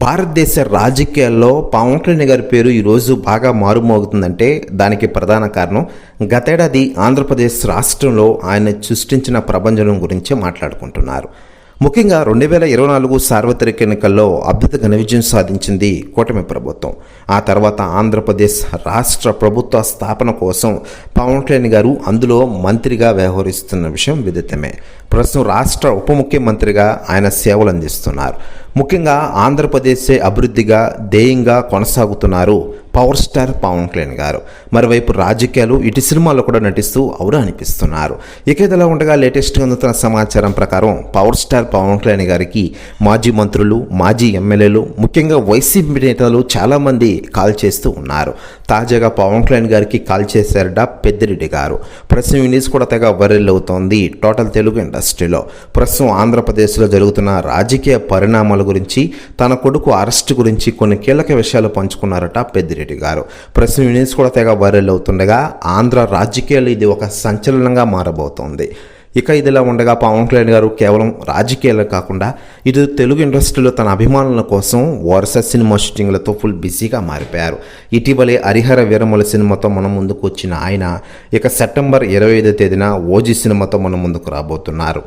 భారతదేశ రాజకీయాల్లో పవన్ కళ్యాణ్ గారి పేరు ఈరోజు బాగా మారుమోగుతుందంటే దానికి ప్రధాన కారణం గతేడాది ఆంధ్రప్రదేశ్ రాష్ట్రంలో ఆయన సృష్టించిన ప్రభంజనం గురించి మాట్లాడుకుంటున్నారు. ముఖ్యంగా 2024 సార్వత్రిక ఎన్నికల్లో అద్భుత ఘన విజయం సాధించింది కూటమి ప్రభుత్వం. ఆ తర్వాత ఆంధ్రప్రదేశ్ రాష్ట్ర ప్రభుత్వ స్థాపన కోసం పవన్ కళ్యాణ్ గారు అందులో మంత్రిగా వ్యవహరిస్తున్న విషయం విదితమే. ప్రస్తుతం రాష్ట్ర ఉప ముఖ్యమంత్రిగా ఆయన సేవలు అందిస్తున్నారు. ముఖ్యంగా ఆంధ్రప్రదేశ్ అభివృద్ధిగా ధ్యేయంగా కొనసాగుతున్నారు పవర్ స్టార్ పవన్ కళ్యాణ్ గారు. మరోవైపు రాజకీయాలు ఇటు సినిమాల్లో కూడా నటిస్తూ ఔరా అనిపిస్తున్నారు. ఇక ఇదిలా ఉండగా లేటెస్ట్గా అందుతున్న సమాచారం ప్రకారం పవర్ స్టార్ పవన్ కళ్యాణ్ గారికి మాజీ మంత్రులు, మాజీ ఎమ్మెల్యేలు, ముఖ్యంగా వైసీపీ నేతలు చాలామంది కాల్ చేస్తూ ఉన్నారు. తాజాగా పవన్ కళ్యాణ్ గారికి కాల్ చేశారట పెద్దిరెడ్డి గారు. ప్రస్తుతం ఈ న్యూస్ కూడా తెగ వైరల్ అవుతోంది టోటల్ తెలుగు ఇండస్ట్రీలో. ప్రస్తుతం ఆంధ్రప్రదేశ్లో జరుగుతున్న రాజకీయ పరిణామాల గురించి, తన కొడుకు అరెస్ట్ గురించి కొన్ని కీలక విషయాలు పంచుకున్నారట పెద్దిరెడ్డి గారు. ప్రస్తుతం ఈ న్యూస్ కూడా తెగ వైరల్ అవుతుండగా ఆంధ్ర రాజకీయాలు ఇది ఒక సంచలనంగా మారబోతోంది. ఇక ఇదిలా ఉండగా పవన్ కళ్యాణ్ గారు కేవలం రాజకీయాలు కాకుండా ఇటు తెలుగు ఇండస్ట్రీలో తన అభిమానుల కోసం వరుస సినిమా షూటింగ్లతో ఫుల్ బిజీగా మారిపోయారు. ఇటీవలే హరిహర వీరమల సినిమాతో మన ముందుకు వచ్చిన ఆయన ఇక సెప్టెంబర్ 25వ తేదీన ఓజీ సినిమాతో మన ముందుకు రాబోతున్నారు.